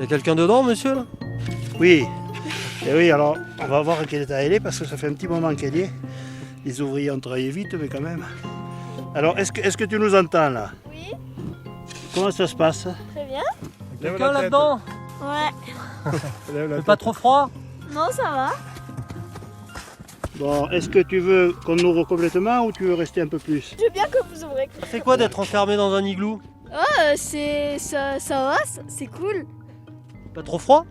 y a quelqu'un dedans, monsieur, là? Oui. Et oui, alors on va voir à quel état elle est parce que ça fait un petit moment qu'elle y est. Les ouvriers ont travaillé vite, mais quand même. Alors, est-ce que tu nous entends là? Oui, Comment ça se passe? très bien. Quelqu'un là-dedans? Ouais. C'est pas trop froid? Non, ça va. Bon, est-ce que tu veux qu'on ouvre complètement ou tu veux rester un peu plus? Je veux bien que vous ouvrez. C'est quoi d'être enfermé dans un igloo? Ça va, c'est cool. Pas trop froid?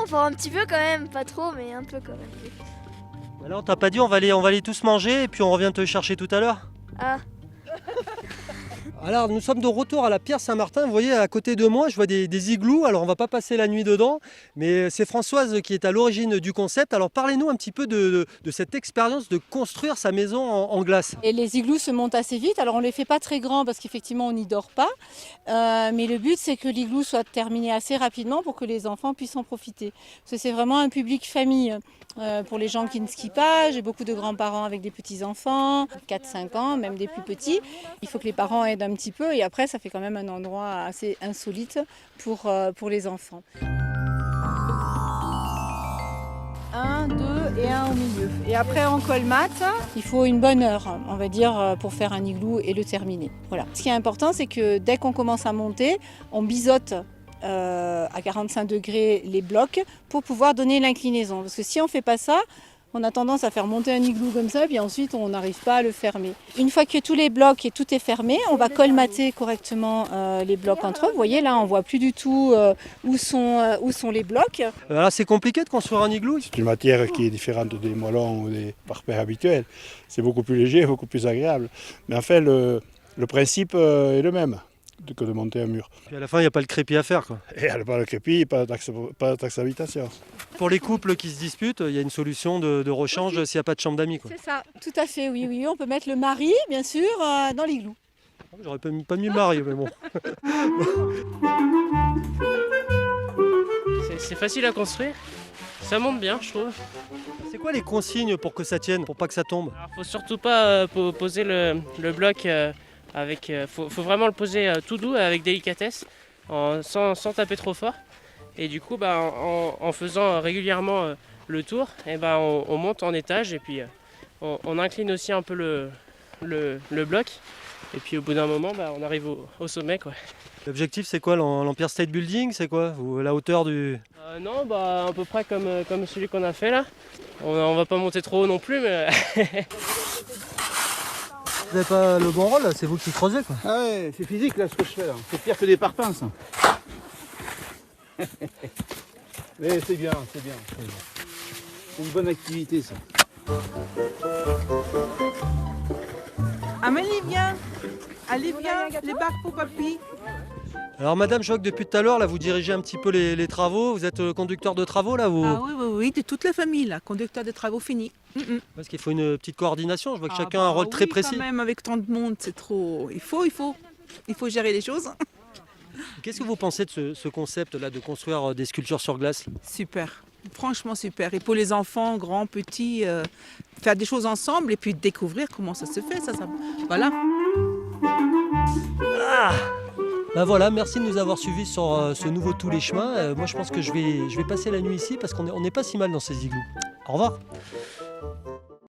Enfin, un petit peu quand même, pas trop, mais un peu quand même. Alors, t'as pas dit on va aller tous manger et puis on revient te chercher tout à l'heure? Ah, Alors, nous sommes de retour à la Pierre Saint-Martin. Vous voyez, à côté de moi, je vois des igloos. Alors, on va pas passer la nuit dedans, mais c'est Françoise qui est à l'origine du concept. Alors, parlez-nous un petit peu de cette expérience de construire sa maison en glace. Et les igloos se montent assez vite. Alors on ne les fait pas très grands parce qu'effectivement on n'y dort pas. Mais le but c'est que l'igloo soit terminé assez rapidement pour que les enfants puissent en profiter. Parce que c'est vraiment un public famille. Pour les gens qui ne skient pas, j'ai beaucoup de grands-parents avec des petits-enfants, 4-5 ans, même des plus petits. Il faut que les parents aident un petit peu et après ça fait quand même un endroit assez insolite pour les enfants. 1, 2 et 1 au milieu. Et après on colmate. Il faut une bonne heure, on va dire, pour faire un igloo et le terminer. Voilà. Ce qui est important, c'est que dès qu'on commence à monter, on biseaute à 45 degrés les blocs pour pouvoir donner l'inclinaison. Parce que si on ne fait pas ça, on a tendance à faire monter un igloo comme ça, puis ensuite on n'arrive pas à le fermer. Une fois que tous les blocs et tout est fermé, on va colmater correctement les blocs entre eux. Vous voyez là, on ne voit plus du tout où sont les blocs. Alors, c'est compliqué de construire un igloo? C'est une matière qui est différente des moellons ou des parpaings habituels. C'est beaucoup plus léger, beaucoup plus agréable. Mais en fait, le principe est le même que de monter un mur. Puis à la fin, il n'y a pas le crépi à faire, quoi. Et elle n'a pas le crépi, pas de taxe d'habitation. Pour les couples qui se disputent, il y a une solution de rechange s'il n'y a pas de chambre d'amis, quoi. C'est ça, tout à fait, oui, oui. On peut mettre le mari, bien sûr, dans l'igloo. J'aurais pas mis le mari, mais bon. C'est facile à construire, ça monte bien je trouve. C'est quoi les consignes pour que ça tienne, pour pas que ça tombe? Alors, faut surtout pas poser le bloc faut vraiment le poser tout doux avec délicatesse, sans taper trop fort. Et du coup en faisant régulièrement le tour, on monte en étage et puis on incline aussi un peu le bloc. Et puis au bout d'un moment on arrive au sommet, quoi. L'objectif c'est quoi, l'Empire State Building, c'est quoi? Ou la hauteur du... Non, à peu près comme celui qu'on a fait là. On va pas monter trop haut non plus, mais... Vous n'avez pas le bon rôle là, c'est vous qui creusez, quoi. Ah ouais, c'est physique là ce que je fais là. C'est pire que des parpaings ça. Mais c'est bien, c'est bien. C'est une bonne activité ça. Amélie, viens. Allez, viens, les bacs pour papy. Alors madame, je vois que depuis tout à l'heure, là, vous dirigez un petit peu les travaux. Vous êtes conducteur de travaux là ou... Ah oui, oui, oui, de toute la famille là, conducteur de travaux fini. Parce qu'il faut une petite coordination, je vois que Ah chacun a un rôle très précis. Quand même, avec tant de monde, c'est trop. Il faut gérer les choses. Qu'est-ce que vous pensez de ce concept-là de construire des sculptures sur glace? Super, franchement super. Et pour les enfants, grands, petits, faire des choses ensemble et puis découvrir comment ça se fait, ça. Voilà. Ben voilà, merci de nous avoir suivis sur ce nouveau Tous les chemins. Moi je pense que je vais passer la nuit ici parce qu'on n'est pas si mal dans ces igloos. Au revoir.